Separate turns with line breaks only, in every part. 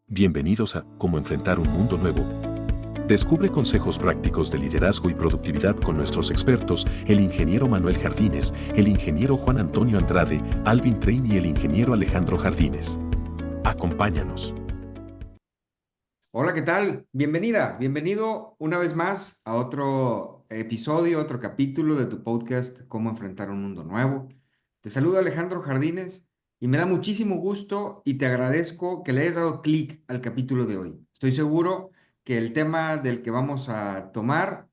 Bienvenidos a Cómo enfrentar un mundo nuevo. Descubre consejos prácticos de liderazgo y productividad con nuestros expertos, el ingeniero Manuel Jardines, el ingeniero Juan Antonio Andrade, Alvin Train y el ingeniero Alejandro Jardines. Acompáñanos.
Hola, ¿qué tal? Bienvenida, bienvenido una vez más a otro episodio, otro capítulo de tu podcast, Cómo enfrentar un mundo nuevo. Te saluda Alejandro Jardines y me da muchísimo gusto y te agradezco que le hayas dado clic al capítulo de hoy. Estoy seguro que el tema del que vamos a tomar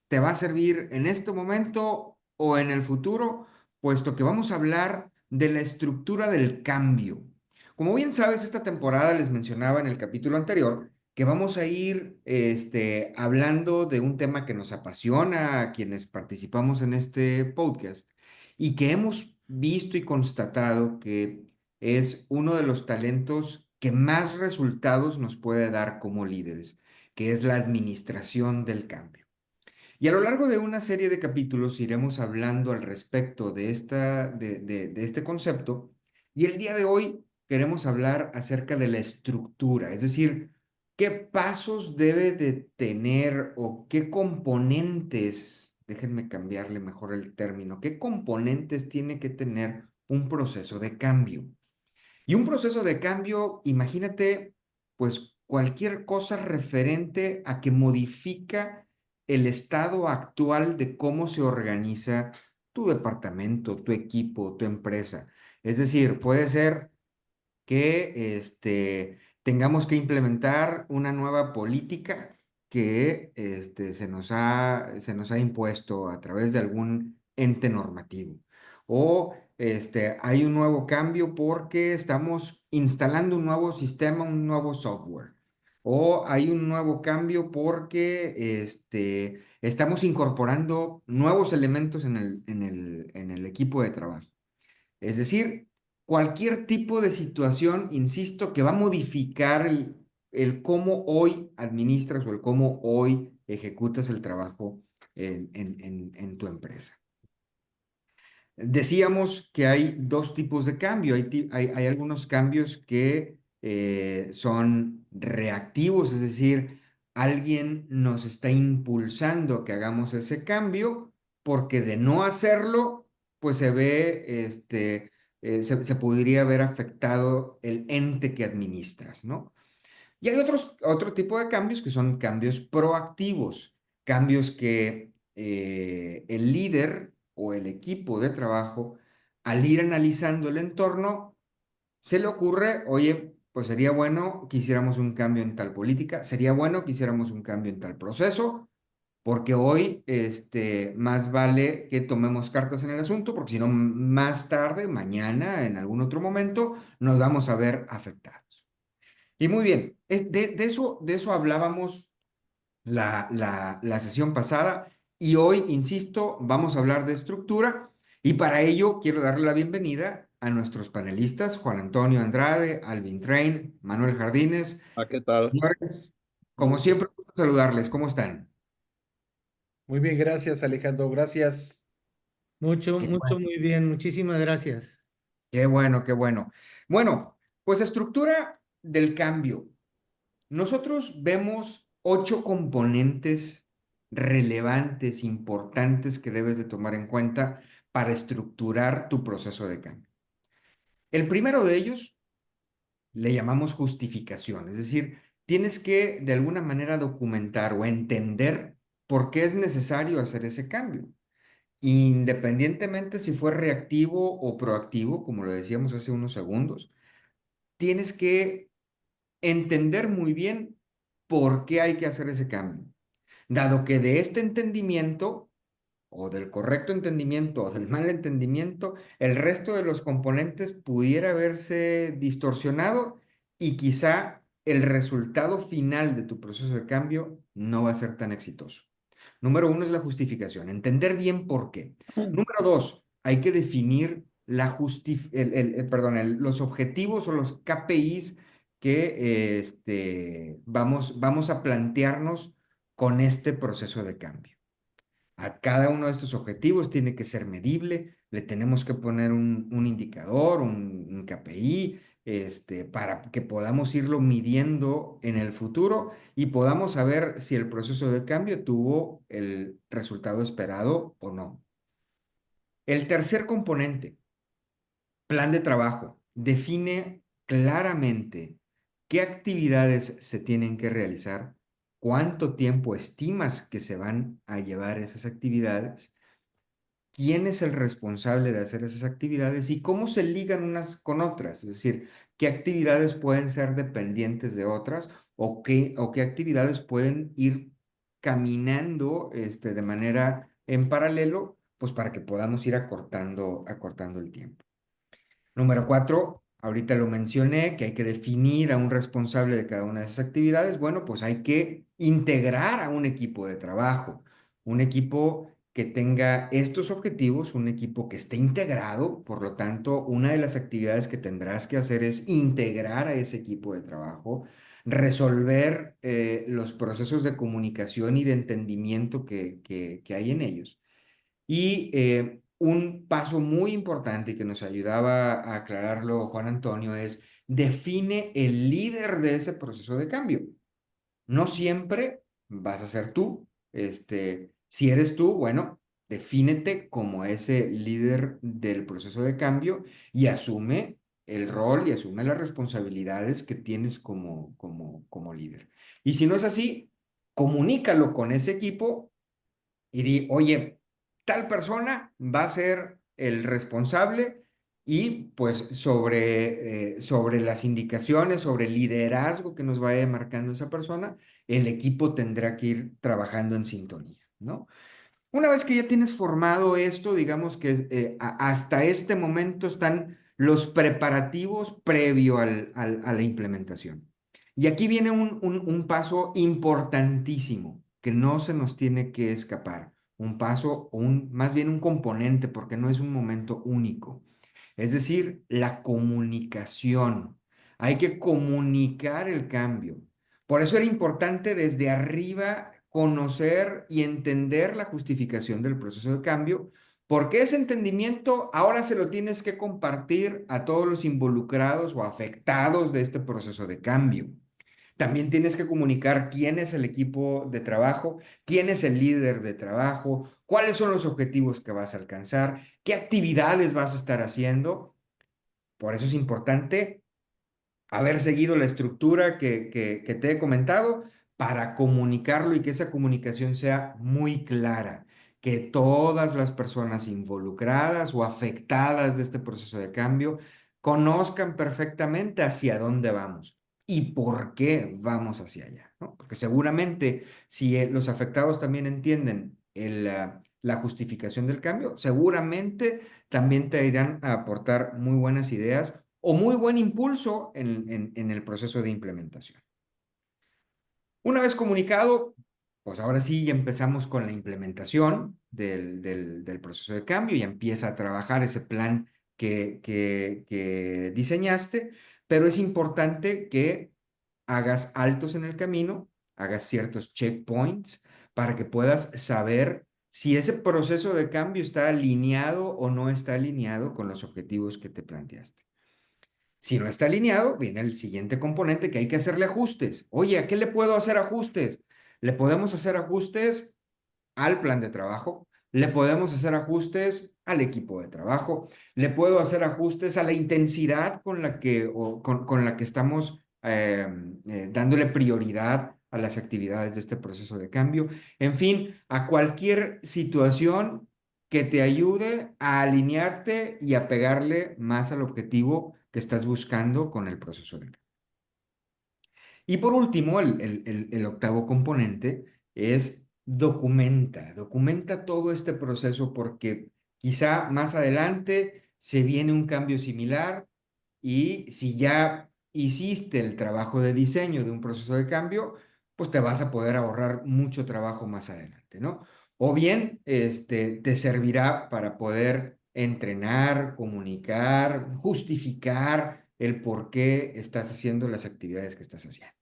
te va a servir en este momento o en el futuro, puesto que vamos a hablar de la estructura del cambio. Como bien sabes, esta temporada les mencionaba en el capítulo anterior que vamos a ir hablando de un tema que nos apasiona a quienes participamos en este podcast y que hemos visto y constatado que es uno de los talentos que más resultados nos puede dar como líderes, que es la administración del cambio. Y a lo largo de una serie de capítulos iremos hablando al respecto de este concepto. Y el día de hoy queremos hablar acerca de la estructura, es decir, qué pasos debe de tener o qué componentes, déjenme cambiarle mejor el término, qué componentes tiene que tener un proceso de cambio. Y un proceso de cambio, imagínate, pues cualquier cosa referente a que modifica el estado actual de cómo se organiza tu departamento, tu equipo, tu empresa. Es decir, puede ser que tengamos que implementar una nueva política que se nos ha impuesto a través de algún ente normativo. O hay un nuevo cambio porque estamos instalando un nuevo sistema, un nuevo software. O hay un nuevo cambio porque estamos incorporando nuevos elementos en el equipo de trabajo. Es decir, cualquier tipo de situación, insisto, que va a modificar el cómo hoy administras o el cómo hoy ejecutas el trabajo en tu empresa. Decíamos que hay dos tipos de cambio. Hay algunos cambios que son reactivos, es decir, alguien nos está impulsando a que hagamos ese cambio porque de no hacerlo, pues se podría haber afectado el ente que administras, ¿no? Y hay otro tipo de cambios que son cambios proactivos, cambios que el líder o el equipo de trabajo, al ir analizando el entorno, se le ocurre, oye, pues sería bueno que hiciéramos un cambio en tal política, sería bueno que hiciéramos un cambio en tal proceso, porque hoy más vale que tomemos cartas en el asunto, porque si no, más tarde, mañana, en algún otro momento, nos vamos a ver afectados. Y muy bien, de eso hablábamos la sesión pasada y hoy, insisto, vamos a hablar de estructura y para ello quiero darle la bienvenida a nuestros panelistas, Juan Antonio Andrade, Alvin Train, Manuel Jardines.
¿Qué tal?
Señores, como
Muy,
siempre, gusto saludarles, ¿cómo están?
muy bien, gracias Alejandro, gracias.
Qué bueno,
Muy bien, muchísimas gracias.
qué bueno, qué bueno. Bueno, pues estructura del cambio. Nosotros vemos 8 componentes relevantes, importantes que debes de tomar en cuenta para estructurar tu proceso de cambio. El primero de ellos le llamamos justificación, es decir, tienes que de alguna manera documentar o entender por qué es necesario hacer ese cambio, independientemente si fue reactivo o proactivo, como lo decíamos hace unos segundos. Tienes que entender muy bien por qué hay que hacer ese cambio, dado que de este entendimiento o del correcto entendimiento o del mal entendimiento, el resto de los componentes pudiera verse distorsionado y quizá el resultado final de tu proceso de cambio no va a ser tan exitoso. Número uno es la justificación, entender bien por qué. Número dos, hay que definir los objetivos o los KPIs que vamos a plantearnos con este proceso de cambio. A cada uno de estos objetivos tiene que ser medible, le tenemos que poner un indicador, un KPI, para que podamos irlo midiendo en el futuro y podamos saber si el proceso de cambio tuvo el resultado esperado o no. El tercer componente, plan de trabajo, define claramente qué actividades se tienen que realizar, cuánto tiempo estimas que se van a llevar esas actividades, quién es el responsable de hacer esas actividades y cómo se ligan unas con otras, es decir, qué actividades pueden ser dependientes de otras o qué actividades pueden ir caminando de manera en paralelo, pues para que podamos ir acortando el tiempo. Número 4, ahorita lo mencioné, que hay que definir a un responsable de cada una de esas actividades. Bueno, pues hay que integrar a un equipo de trabajo, un equipo que tenga estos objetivos, un equipo que esté integrado. Por lo tanto, una de las actividades que tendrás que hacer es integrar a ese equipo de trabajo, resolver los procesos de comunicación y de entendimiento que hay en ellos. Y un paso muy importante que nos ayudaba a aclararlo Juan Antonio es define el líder de ese proceso de cambio. No siempre vas a ser tú. Si eres tú, bueno, defínete como ese líder del proceso de cambio y asume el rol y asume las responsabilidades que tienes como líder. Y si no es así, comunícalo con ese equipo y di, oye, tal persona va a ser el responsable y pues sobre las indicaciones, sobre el liderazgo que nos vaya marcando esa persona, el equipo tendrá que ir trabajando en sintonía, ¿no? Una vez que ya tienes formado esto, digamos que hasta este momento están los preparativos previo a la implementación. Y aquí viene un paso importantísimo que no se nos tiene que escapar. Un paso, más bien un componente, porque no es un momento único. Es decir, la comunicación. Hay que comunicar el cambio. Por eso era importante desde arriba conocer y entender la justificación del proceso de cambio, porque ese entendimiento ahora se lo tienes que compartir a todos los involucrados o afectados de este proceso de cambio. También tienes que comunicar quién es el equipo de trabajo, quién es el líder de trabajo, cuáles son los objetivos que vas a alcanzar, qué actividades vas a estar haciendo. Por eso es importante haber seguido la estructura que te he comentado para comunicarlo y que esa comunicación sea muy clara, que todas las personas involucradas o afectadas de este proceso de cambio conozcan perfectamente hacia dónde vamos y por qué vamos hacia allá, ¿no? Porque seguramente si los afectados también entienden la justificación del cambio, seguramente también te irán a aportar muy buenas ideas o muy buen impulso en el proceso de implementación. Una vez comunicado, pues ahora sí ya empezamos con la implementación del proceso de cambio y empieza a trabajar ese plan que diseñaste, pero es importante que hagas altos en el camino, hagas ciertos checkpoints para que puedas saber si ese proceso de cambio está alineado o no está alineado con los objetivos que te planteaste. Si no está alineado, viene el siguiente componente que hay que hacerle ajustes. Oye, ¿a qué le puedo hacer ajustes? Le podemos hacer ajustes al plan de trabajo, le podemos hacer ajustes al equipo de trabajo, le puedo hacer ajustes a la intensidad con la que estamos dándole prioridad a las actividades de este proceso de cambio. En fin, a cualquier situación que te ayude a alinearte y a pegarle más al objetivo que estás buscando con el proceso de cambio. Y por último, el octavo componente es documenta todo este proceso porque quizá más adelante se viene un cambio similar y si ya hiciste el trabajo de diseño de un proceso de cambio, pues te vas a poder ahorrar mucho trabajo más adelante, ¿no? O bien, te servirá para poder entrenar, comunicar, justificar el por qué estás haciendo las actividades que estás haciendo.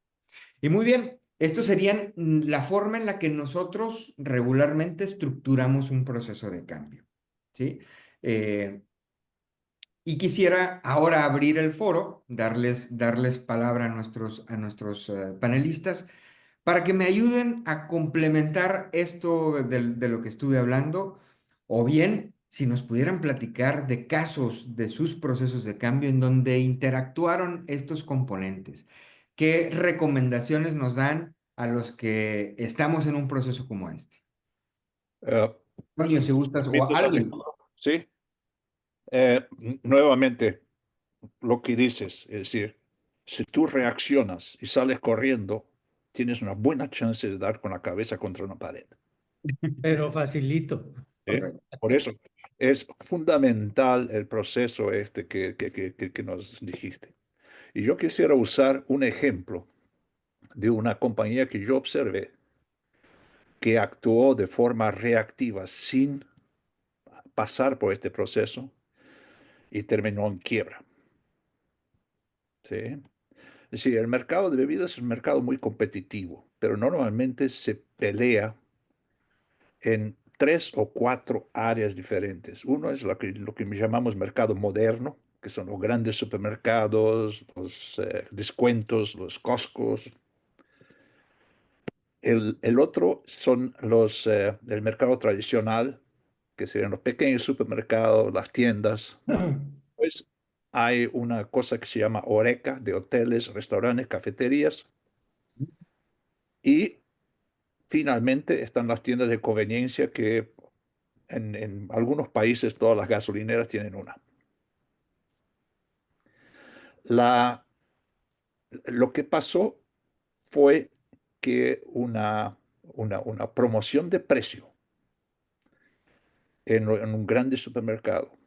Y muy bien, esto serían la forma en la que nosotros regularmente estructuramos un proceso de cambio, ¿sí? Y quisiera ahora abrir el foro, darles palabra a nuestros panelistas para que me ayuden a complementar esto de lo que estuve hablando, o bien si nos pudieran platicar de casos de sus procesos de cambio en donde interactuaron estos componentes. ¿Qué recomendaciones nos dan a los que estamos en un proceso como este?
Eh,
Antonio, si gustas, o
¿Permites,
Alvin.
Alejandro? Sí. Nuevamente, lo que dices, es decir, si tú reaccionas y sales corriendo, tienes una buena chance de dar con la cabeza contra una pared.
Pero facilito.
¿Sí?
Correcto.
Por eso es fundamental el proceso este que nos dijiste. Y yo quisiera usar un ejemplo de una compañía que yo observé que actuó de forma reactiva sin pasar por este proceso y terminó en quiebra. ¿Sí? Es decir, el mercado de bebidas es un mercado muy competitivo, pero normalmente se pelea en tres o cuatro áreas diferentes. Uno es lo que llamamos mercado moderno, que son los grandes supermercados, los descuentos, los Costcos. El otro son el mercado tradicional, que serían los pequeños supermercados, las tiendas. Pues hay una cosa que se llama Horeca, de hoteles, restaurantes, cafeterías. Y finalmente están las tiendas de conveniencia que en algunos países todas las gasolineras tienen una. La, lo que pasó fue que una promoción de precio en un grande supermercado.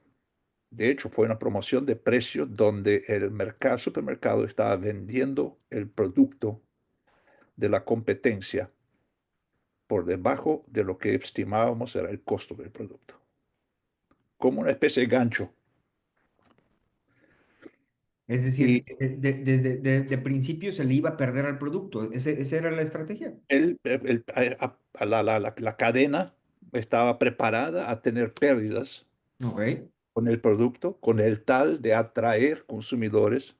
De hecho, fue una promoción de precio donde supermercado estaba vendiendo el producto de la competencia por debajo de lo que estimábamos era el costo del producto, como una especie de gancho.
Es
Y
decir, desde de principio se le iba a perder al producto. ¿Esa era la estrategia?
la cadena estaba preparada a tener pérdidas
Ok.
con el producto, con el tal de atraer consumidores,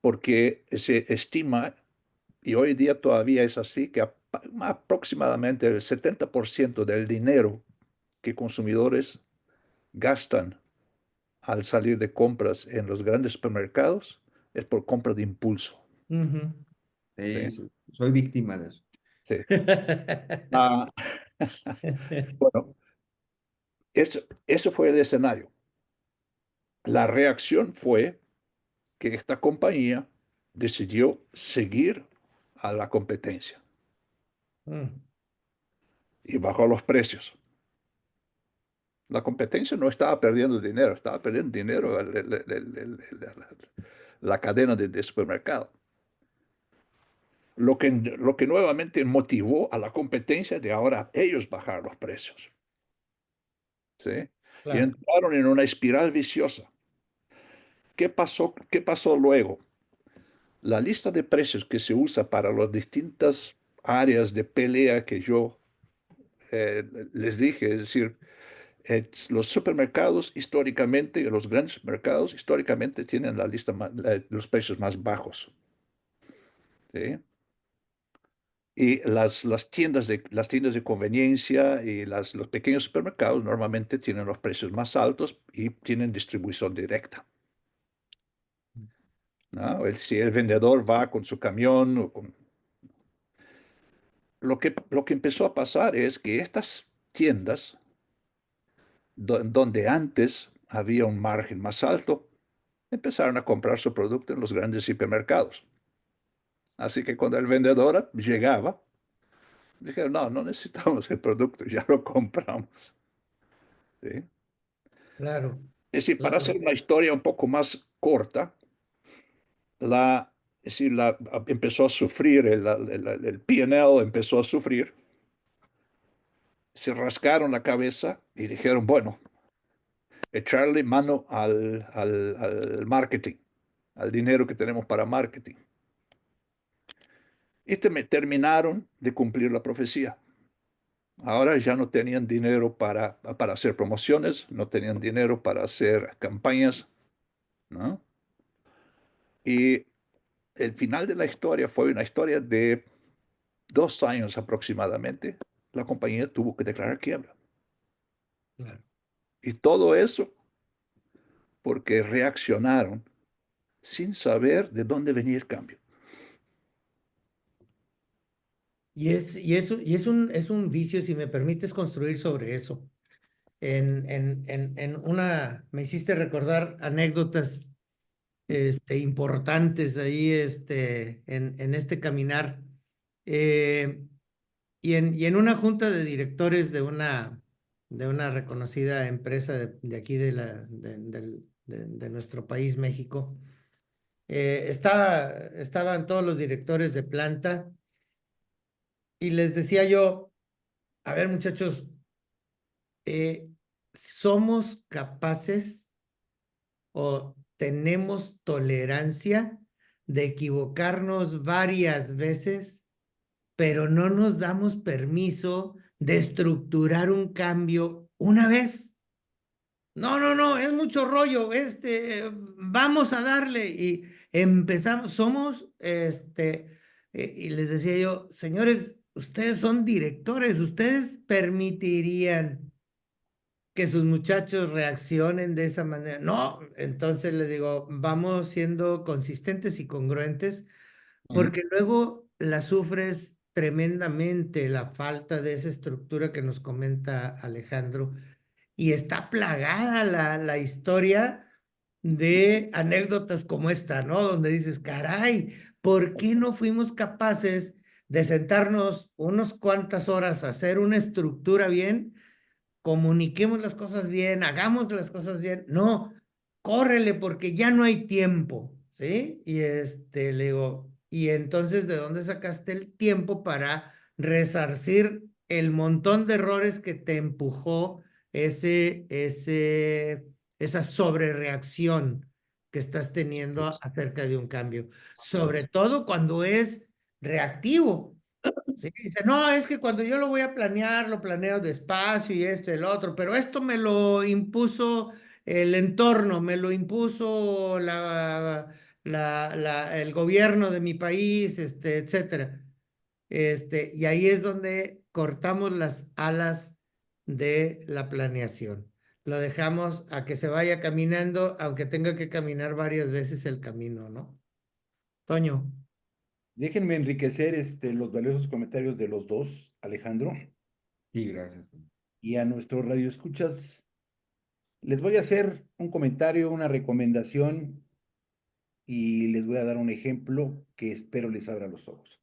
porque se estima, y hoy día todavía es así, que aproximadamente el 70% del dinero que consumidores gastan al salir de compras en los grandes supermercados es por compra de impulso.
Ujú.
¿Sí?
Sí, soy víctima de eso.
Sí. Ah, bueno, eso fue el escenario. La reacción fue que esta compañía decidió seguir a la competencia
Mm.
y bajó los precios. La competencia no estaba perdiendo dinero, estaba perdiendo dinero la cadena de supermercado. Lo que nuevamente motivó a la competencia de ahora ellos bajar los precios. ¿Sí? Y
Claro.
entraron en una espiral viciosa. ¿Qué pasó luego? La lista de precios que se usa para las distintas áreas de pelea que yo les dije, es decir, los supermercados históricamente, los grandes supermercados históricamente tienen los precios más bajos. ¿Sí? Y las tiendas de conveniencia y los pequeños supermercados normalmente tienen los precios más altos y tienen distribución directa. ¿No? Si el vendedor va con su camión, lo que empezó a pasar es que estas tiendas, donde antes había un margen más alto, empezaron a comprar su producto en los grandes hipermercados. Así que cuando el vendedor llegaba, dijeron, no, no necesitamos el producto, ya lo compramos. ¿Sí?
Claro,
Es decir, para hacer
claro.
una historia un poco más corta, es decir, empezó a sufrir, el P&L empezó a sufrir, se rascaron la cabeza y dijeron, bueno, echarle mano al marketing, al dinero que tenemos para marketing. Y terminaron de cumplir la profecía. Ahora ya no tenían dinero para hacer promociones, no tenían dinero para hacer campañas, ¿no? Y el final de la historia fue una historia de 2 años aproximadamente. La compañía tuvo que declarar quiebra.
Claro.
Y todo eso porque reaccionaron sin saber de dónde venía el cambio.
Es un vicio, si me permites construir sobre eso. Me hiciste recordar anécdotas importantes ahí en este caminar. Eh, y en una junta de directores de una reconocida empresa de aquí de nuestro país, México, estaban todos los directores de planta y les decía yo, a ver muchachos, ¿somos capaces o tenemos tolerancia de equivocarnos varias veces, pero no nos damos permiso de estructurar un cambio una vez? No, no, no, es mucho rollo, vamos a darle y empezamos, y les decía yo, señores, ustedes son directores, ustedes permitirían que sus muchachos reaccionen de esa manera. No, entonces les digo, vamos siendo consistentes y congruentes,
Ujú.
porque luego la sufres tremendamente la falta de esa estructura que nos comenta Alejandro, y está plagada la historia de anécdotas como esta, ¿no? Donde dices, caray, ¿por qué no fuimos capaces de sentarnos unas cuantas horas a hacer una estructura bien? Comuniquemos las cosas bien, hagamos las cosas bien. No, córrele porque ya no hay tiempo, ¿sí? Y le digo, ¿y entonces de dónde sacaste el tiempo para resarcir el montón de errores que te empujó esa sobrereacción que estás teniendo acerca de un cambio? Sobre todo cuando es reactivo. Sí, dice, no, es que cuando yo lo voy a planear, lo planeo despacio y esto y el otro, pero esto me lo impuso el entorno, me lo impuso el gobierno de mi país, etcétera. Y ahí es donde cortamos las alas de la planeación. Lo dejamos a que se vaya caminando, aunque tenga que caminar varias veces el camino, ¿no? Toño.
Déjenme enriquecer los valiosos comentarios de los dos, Alejandro,
Sí, gracias.
y a nuestros radioescuchas. Les voy a hacer un comentario, una recomendación y les voy a dar un ejemplo que espero les abra los ojos.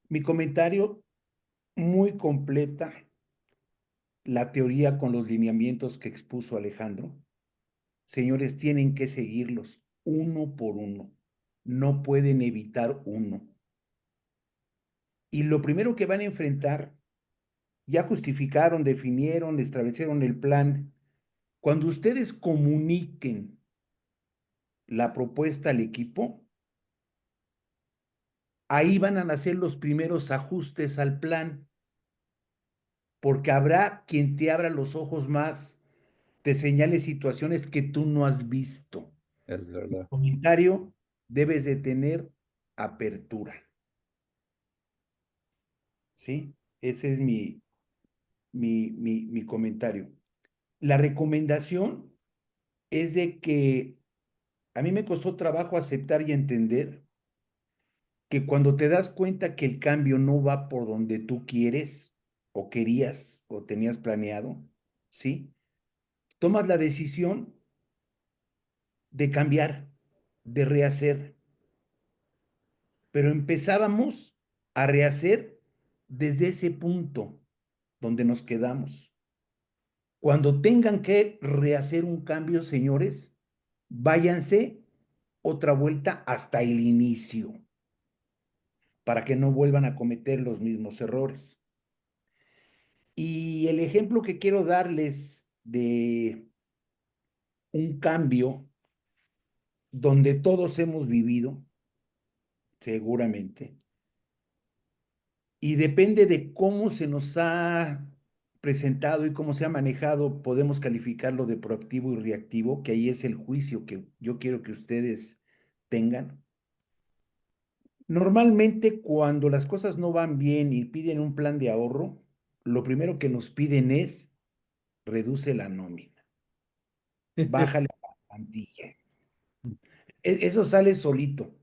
Mi comentario muy completa la teoría con los lineamientos que expuso Alejandro. Señores, tienen que seguirlos uno por uno. No pueden evitar uno. Y lo primero que van a enfrentar, ya justificaron, definieron, establecieron el plan. Cuando ustedes comuniquen la propuesta al equipo, ahí van a nacer los primeros ajustes al plan, porque habrá quien te abra los ojos más, te señale situaciones que tú no has visto.
Es verdad.
Comentario, debes de tener apertura. ¿Sí? Ese es mi comentario. La recomendación es de que a mí me costó trabajo aceptar y entender que cuando te das cuenta que el cambio no va por donde tú quieres o querías o tenías planeado, ¿sí? Tomas la decisión de cambiar, de rehacer, pero empezábamos a rehacer desde ese punto donde nos quedamos. Cuando tengan que rehacer un cambio, señores, váyanse otra vuelta hasta el inicio para que no vuelvan a cometer los mismos errores. Y el ejemplo que quiero darles de un cambio donde todos hemos vivido, seguramente, Y depende de cómo se nos ha presentado y cómo se ha manejado, podemos calificarlo de proactivo y reactivo, que ahí es el juicio que yo quiero que ustedes tengan. Normalmente cuando las cosas no van bien y piden un plan de ahorro, lo primero que nos piden es reduce la nómina, bájale la plantilla. Eso sale solito,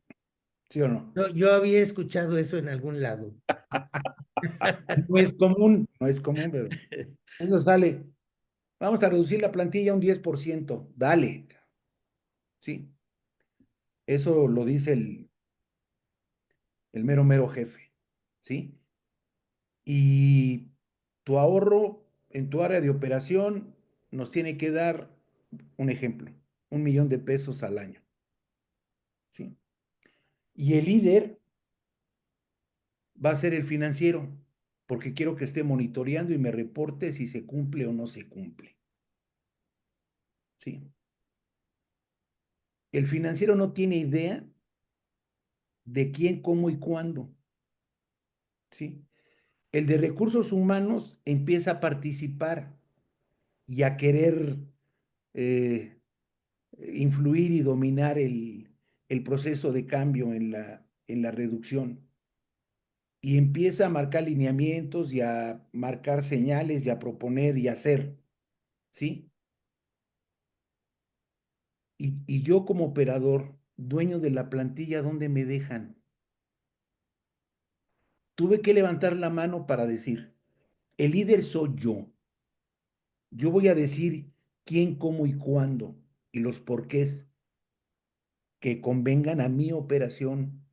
¿sí o no?
Yo había escuchado eso en algún lado.
No es común, pero eso sale. Vamos a reducir la plantilla un 10%, dale, ¿sí? Eso lo dice el mero mero jefe, ¿sí? Y tu ahorro en tu área de operación nos tiene que dar un ejemplo, 1 millón de pesos al año, ¿sí? Y el líder va a ser el financiero, porque quiero que esté monitoreando y me reporte si se cumple o no se cumple, ¿sí? El financiero no tiene idea de quién, cómo y cuándo, ¿sí? El de recursos humanos empieza a participar y a querer eh, influir y dominar el proceso de cambio en la reducción. Y empieza a marcar lineamientos y a marcar señales y a proponer y a hacer, ¿sí? Y yo como operador, dueño de la plantilla, ¿dónde me dejan? Tuve que levantar la mano para decir, el líder soy yo. Yo voy a decir quién, cómo y cuándo y los porqués que convengan a mi operación,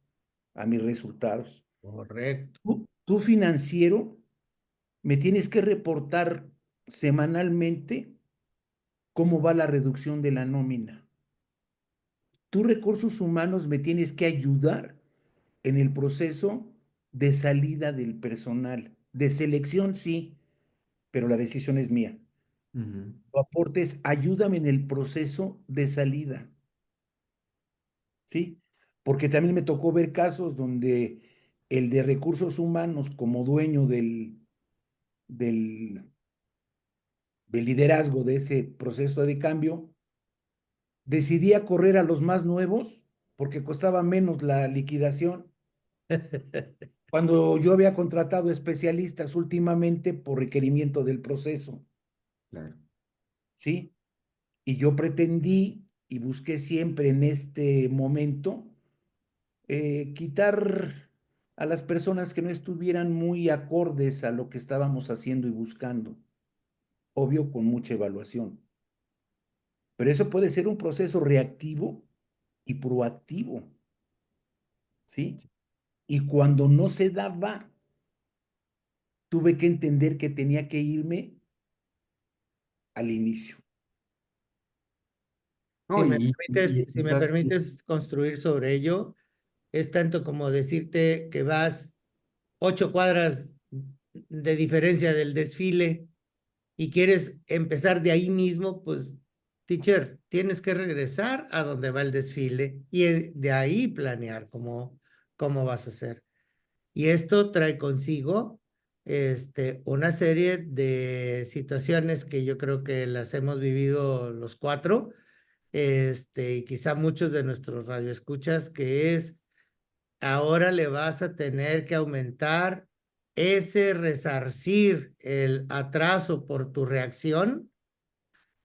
a mis resultados.
Correcto.
Tú financiero me tienes que reportar semanalmente cómo va la reducción de la nómina. Tú recursos humanos me tienes que ayudar en el proceso de salida del personal. De selección sí, pero la decisión es mía. Tu aporte es ayúdame en el proceso de salida, ¿sí? Porque también me tocó ver casos donde el de recursos humanos como dueño del, del liderazgo de ese proceso de cambio, decidía correr a los más nuevos porque costaba menos la liquidación, cuando yo había contratado especialistas últimamente por requerimiento del proceso,
Claro.
¿sí? Y yo pretendí y busqué siempre en este momento quitar a las personas que no estuvieran muy acordes a lo que estábamos haciendo y buscando, obvio con mucha evaluación. Pero eso puede ser un proceso reactivo y proactivo, ¿sí? Y cuando no se daba, tuve que entender que tenía que irme al inicio.
No,
Si me permites construir sobre ello, es tanto como decirte que vas 8 cuadras de diferencia del desfile y quieres empezar de ahí mismo, pues, teacher, tienes que regresar a donde va el desfile y de ahí planear cómo vas a hacer. Y esto trae consigo una serie de situaciones que yo creo que las hemos vivido los cuatro, y quizá muchos de nuestros radioescuchas, que es ahora le vas a tener que aumentar ese resarcir el atraso por tu reacción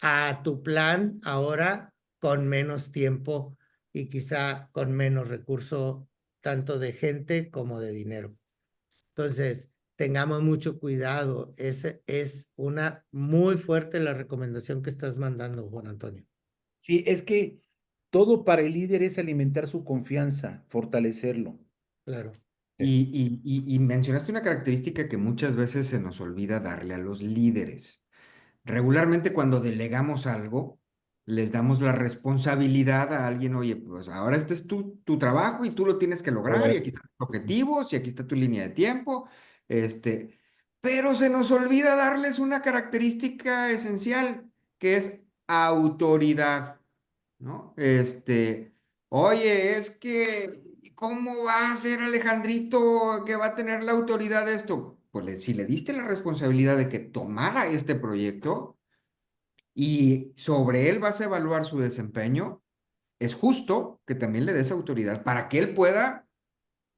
a tu plan ahora con menos tiempo y quizá con menos recurso, tanto de gente como de dinero. Entonces, tengamos mucho cuidado. Es una muy fuerte la recomendación que estás mandando, Juan Antonio.
Sí, es que todo para el líder es alimentar su confianza, fortalecerlo.
Claro.
Y mencionaste una característica que muchas veces se nos olvida darle a los líderes. Regularmente cuando delegamos algo, les damos la responsabilidad a alguien, oye, pues ahora este es tu trabajo y tú lo tienes que lograr y aquí están tus objetivos y aquí está tu línea de tiempo, pero se nos olvida darles una característica esencial que es autoridad, ¿no? oye, es que, ¿cómo va a ser Alejandrito que va a tener la autoridad de esto? Pues si le diste la responsabilidad de que tomara este proyecto y sobre él vas a evaluar su desempeño, es justo que también le des autoridad para que él pueda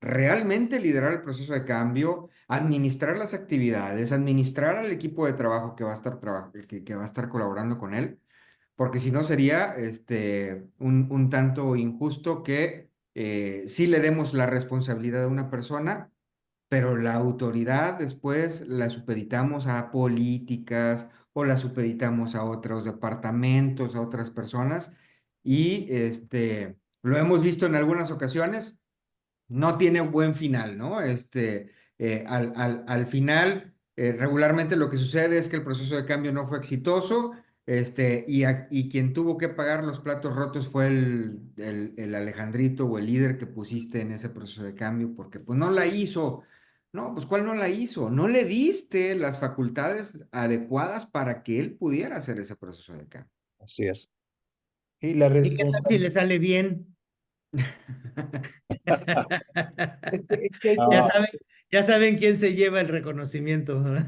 realmente liderar el proceso de cambio, administrar las actividades, administrar al equipo de trabajo que va a estar, que va a estar colaborando con él, porque si no sería un tanto injusto que sí le demos la responsabilidad a una persona, pero la autoridad después la supeditamos a políticas o la supeditamos a otros departamentos, a otras personas, y lo hemos visto en algunas ocasiones, no tiene buen final, ¿no? Al final, regularmente lo que sucede es que el proceso de cambio no fue exitoso, y quien tuvo que pagar los platos rotos fue el Alejandrito o el líder que pusiste en ese proceso de cambio, porque pues no la hizo. No, pues ¿cuál no la hizo? No le diste las facultades adecuadas para que él pudiera hacer ese proceso de cambio.
Así es.
Y la
¿Y qué tal si le
responsabilidad
sale bien?
es que hay
Ya
Ah,
cosas,
saben, ya saben quién se lleva el reconocimiento, ¿verdad?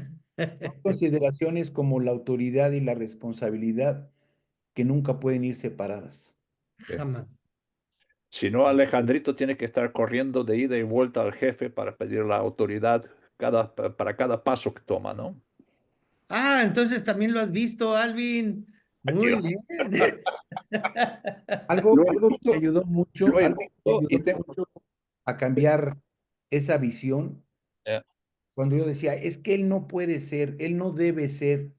consideraciones como la autoridad y la responsabilidad que nunca pueden ir separadas.
sí.
Jamás.
Si no, Alejandrito tiene que estar corriendo de ida y vuelta al jefe para pedir la autoridad para cada paso que toma, ¿no?
Ah, entonces también lo has visto, Alvin.
Yo,
Muy bien.
lo he
Algo que me
visto,
ayudó mucho,
lo he
algo que me
visto y
ayudó
tengo...
mucho a cambiar esa visión,
eh,
cuando yo decía, es que él no puede ser, él no debe ser.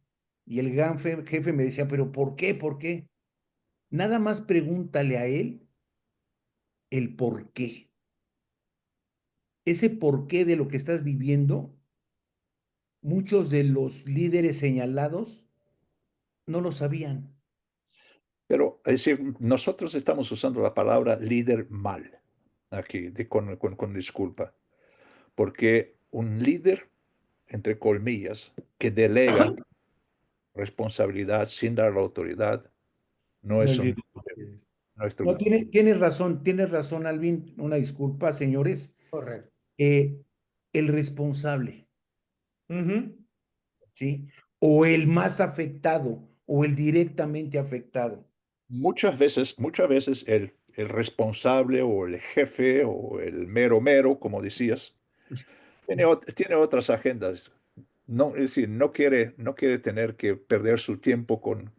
Y el gran jefe me decía, pero ¿por qué? ¿Por qué? Nada más pregúntale a él el por qué. Ese por qué de lo que estás viviendo, muchos de los líderes señalados no lo sabían.
Pero es decir, nosotros estamos usando la palabra líder mal aquí, con disculpa, porque un líder, entre comillas, que delega responsabilidad sin dar la autoridad, no
No,
es un nuestro.
no, tienes razón, Alvin. Una disculpa, señores.
Correcto.
Eh, el responsable,
Ujú.
¿sí? O el más afectado, o el directamente afectado.
Muchas veces el responsable o el jefe o el mero mero, como decías, tiene otras agendas. No, es decir, no quiere tener que perder su tiempo con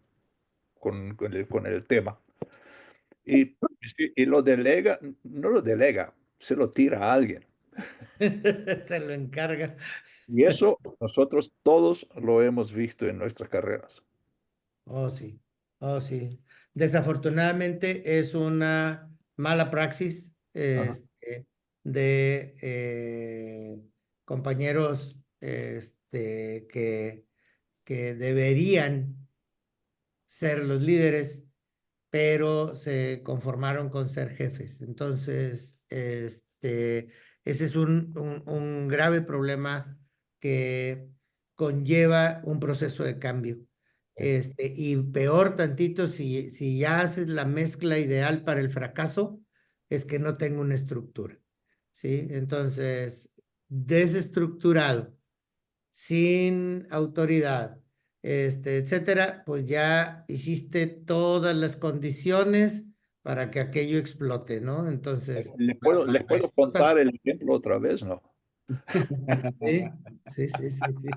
el tema. Y, y lo delega, no lo delega, se lo tira a alguien.
Se lo encarga.
Y eso nosotros todos lo hemos visto en nuestras carreras.
Oh, sí. Oh, sí. Desafortunadamente es una mala praxis
Ajá.
de compañeros que deberían ser los líderes, pero se conformaron con ser jefes. Entonces, ese es un grave problema que conlleva un proceso de cambio. Y peor tantito, si ya haces la mezcla ideal para el fracaso, es que no tengo una estructura, ¿sí? Entonces, desestructurado, sin autoridad, etcétera, pues ya hiciste todas las condiciones para que aquello explote, ¿no? Entonces,
Les puedo
explota.
contar el ejemplo otra vez, ¿no?
Sí, sí, sí, sí, sí.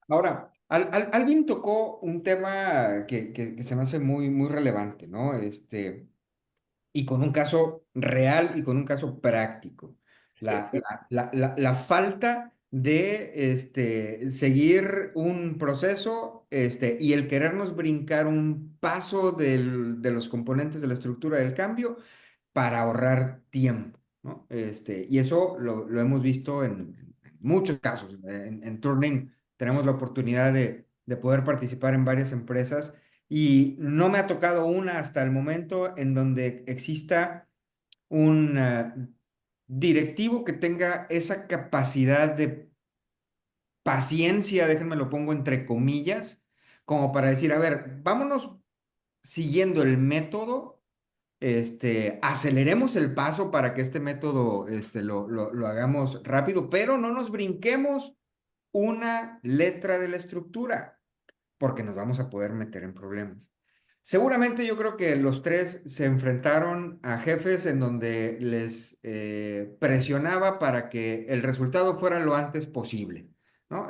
Ahora, Alvin tocó un tema que se me hace muy, muy relevante, ¿no? Y con un caso real y con un caso práctico. La falta de seguir un proceso y el querernos brincar un paso de los componentes de la estructura del cambio para ahorrar tiempo, ¿no? Y eso lo hemos visto en muchos casos. En Turning tenemos la oportunidad de poder participar en varias empresas y no me ha tocado una hasta el momento en donde exista un directivo que tenga esa capacidad de paciencia, déjenme lo pongo entre comillas, como para decir, a ver, vámonos siguiendo el método, aceleremos el paso para que este método lo hagamos rápido, pero no nos brinquemos una letra de la estructura, porque nos vamos a poder meter en problemas. Seguramente yo creo que los tres se enfrentaron a jefes en donde les presionaba para que el resultado fuera lo antes posible, ¿no?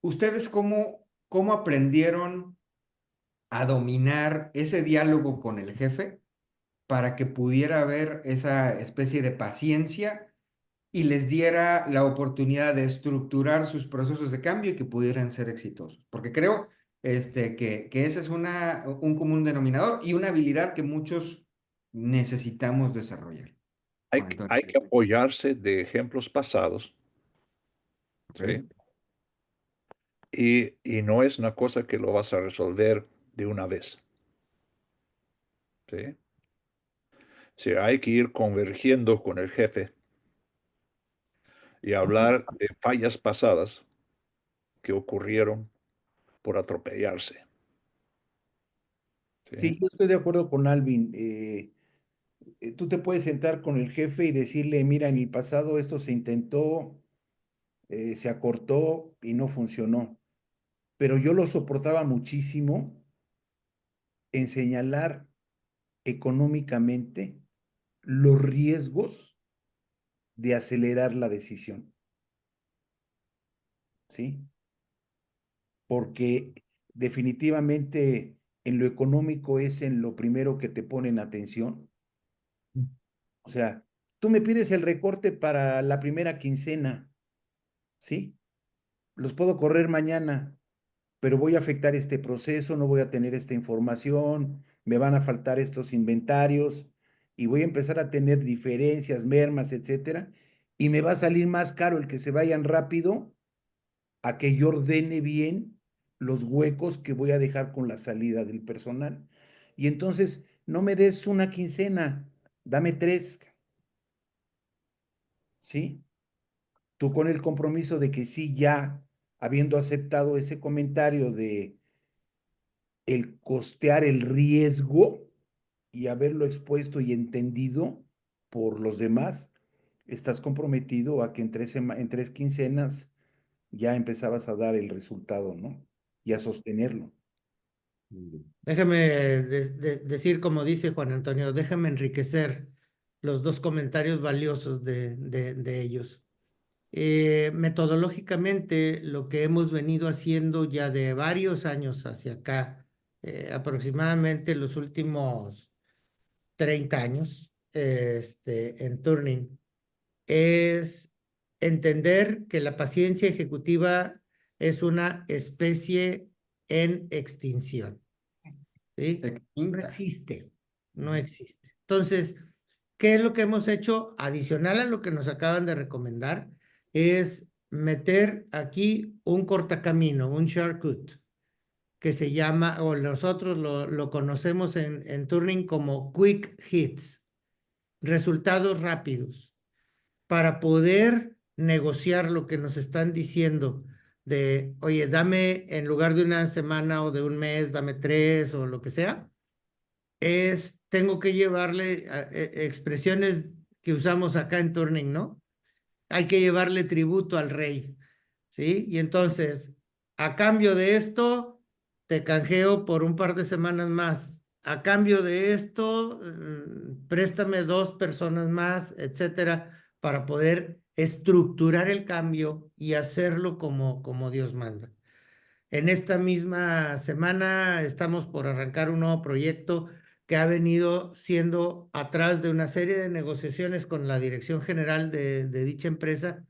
¿Ustedes cómo aprendieron a dominar ese diálogo con el jefe para que pudiera haber esa especie de paciencia y les diera la oportunidad de estructurar sus procesos de cambio y que pudieran ser exitosos? Porque creo que ese es un común denominador y una habilidad que muchos necesitamos desarrollar. Juan Antonio.
Hay que apoyarse de ejemplos pasados,
Ok.
¿sí? Y no es una cosa que lo vas a resolver de una vez, ¿sí? Sí, hay que ir convergiendo con el jefe y hablar de fallas pasadas que ocurrieron por atropellarse, ¿sí?
Sí, yo estoy de acuerdo con Alvin. Tú te puedes sentar con el jefe y decirle, mira, en el pasado esto se intentó, se acortó y no funcionó, pero yo lo soportaba muchísimo en señalar económicamente los riesgos de acelerar la decisión, ¿sí? Porque definitivamente en lo económico es en lo primero que te ponen atención. O sea, tú me pides el recorte para la primera quincena, ¿sí? Los puedo correr mañana, pero voy a afectar este proceso, no voy a tener esta información, me van a faltar estos inventarios y voy a empezar a tener diferencias, mermas, etcétera, y me va a salir más caro el que se vayan rápido a que yo ordene bien los huecos que voy a dejar con la salida del personal. Y entonces, no me des una quincena, dame 3, ¿sí? Tú con el compromiso de que sí, ya habiendo aceptado ese comentario de el costear el riesgo y haberlo expuesto y entendido por los demás, estás comprometido a que en 3 quincenas ya empezabas a dar el resultado, ¿no? Y a sostenerlo.
Déjame decir, como dice Juan Antonio, déjame enriquecer los dos comentarios valiosos de ellos. Metodológicamente, lo que hemos venido haciendo ya de varios años hacia acá, aproximadamente los últimos 30 años, en Turning, es entender que la paciencia ejecutiva es una especie en extinción, ¿sí? No
Extinta.
existe, no existe. Entonces, ¿qué es lo que hemos hecho? Adicional a lo que nos acaban de recomendar, es meter aquí un cortacamino, un shortcut, que se llama, o nosotros lo conocemos en Turning como quick hits, resultados rápidos, para poder negociar lo que nos están diciendo de, oye, dame en lugar de una semana o de un mes, dame 3 o lo que sea, tengo que llevarle expresiones que usamos acá en Turning, ¿no? Hay que llevarle tributo al rey, ¿sí? Y entonces, a cambio de esto, te canjeo por un par de semanas más. A cambio de esto, préstame 2 personas más, etcétera, para poder estructurar el cambio y hacerlo como Dios manda. En esta misma semana estamos por arrancar un nuevo proyecto que ha venido siendo atrás de una serie de negociaciones con la dirección general de dicha empresa,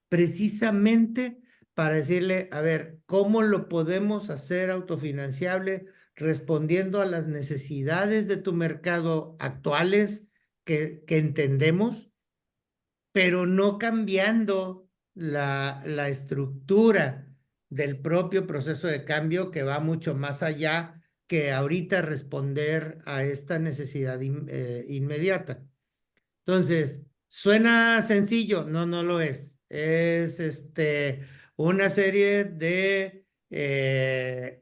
precisamente para decirle, a ver, ¿cómo lo podemos hacer autofinanciable respondiendo a las necesidades de tu mercado actuales que entendemos, pero no cambiando la estructura del propio proceso de cambio, que va mucho más allá que ahorita responder a esta necesidad inmediata? Entonces, ¿suena sencillo? No, no lo es. Es una serie de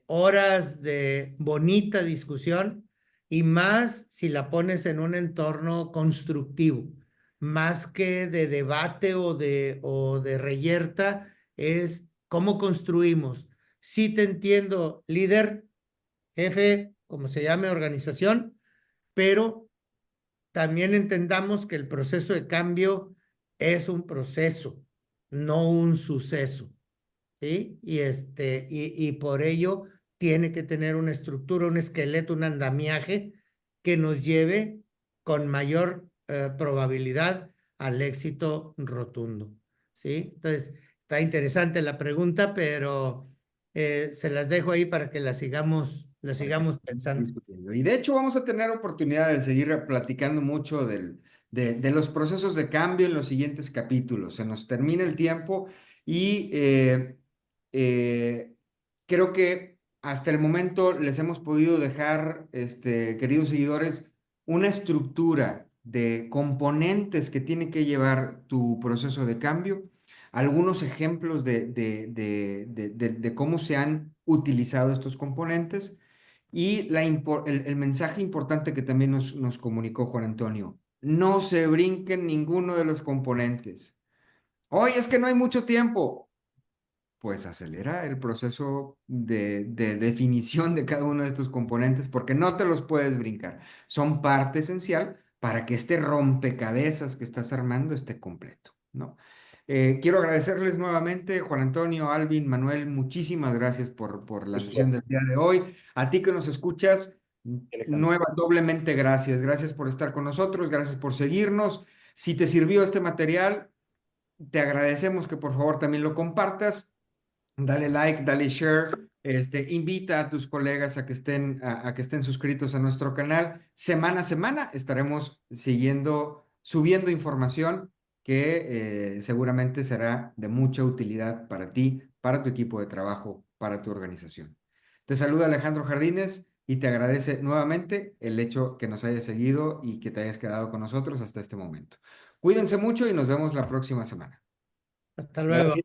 horas de bonita discusión y más si la pones en un entorno constructivo, más que de debate o de reyerta, es cómo construimos. Sí te entiendo, líder, jefe, como se llame organización, pero también entendamos que el proceso de cambio es un proceso, no un suceso, ¿sí? Y por ello tiene que tener una estructura, un esqueleto, un andamiaje que nos lleve con mayor probabilidad al éxito rotundo, ¿sí? Entonces, está interesante la pregunta, pero se las dejo ahí para que la sigamos pensando.
Discutiendo. Y de hecho vamos a tener oportunidad de seguir platicando mucho de los procesos de cambio en los siguientes capítulos. Se nos termina el tiempo y eh, creo que hasta el momento les hemos podido dejar, queridos seguidores, una estructura de componentes que tiene que llevar tu proceso de cambio, algunos ejemplos de cómo se han utilizado estos componentes y el mensaje importante que también nos comunicó Juan Antonio: no se brinquen ninguno de los componentes. Oye, es que no hay mucho tiempo. Pues acelera el proceso de definición de cada uno de estos componentes porque no te los puedes brincar. Son parte esencial para que este rompecabezas que estás armando esté completo, ¿no? Quiero agradecerles nuevamente, Juan Antonio, Alvin, Manuel, muchísimas gracias por la sesión del día de hoy. A ti que nos escuchas, doblemente gracias. Gracias por estar con nosotros, gracias por seguirnos. Si te sirvió este material, te agradecemos que por favor también lo compartas. Dale like, dale share, invita a tus colegas a que estén suscritos a nuestro canal. Semana a semana estaremos subiendo información que seguramente será de mucha utilidad para ti, para tu equipo de trabajo, para tu organización. Te saluda Alejandro Jardines y te agradece nuevamente el hecho que nos hayas seguido y que te hayas quedado con nosotros hasta este momento. Cuídense mucho y nos vemos la próxima semana.
Hasta luego.
Gracias.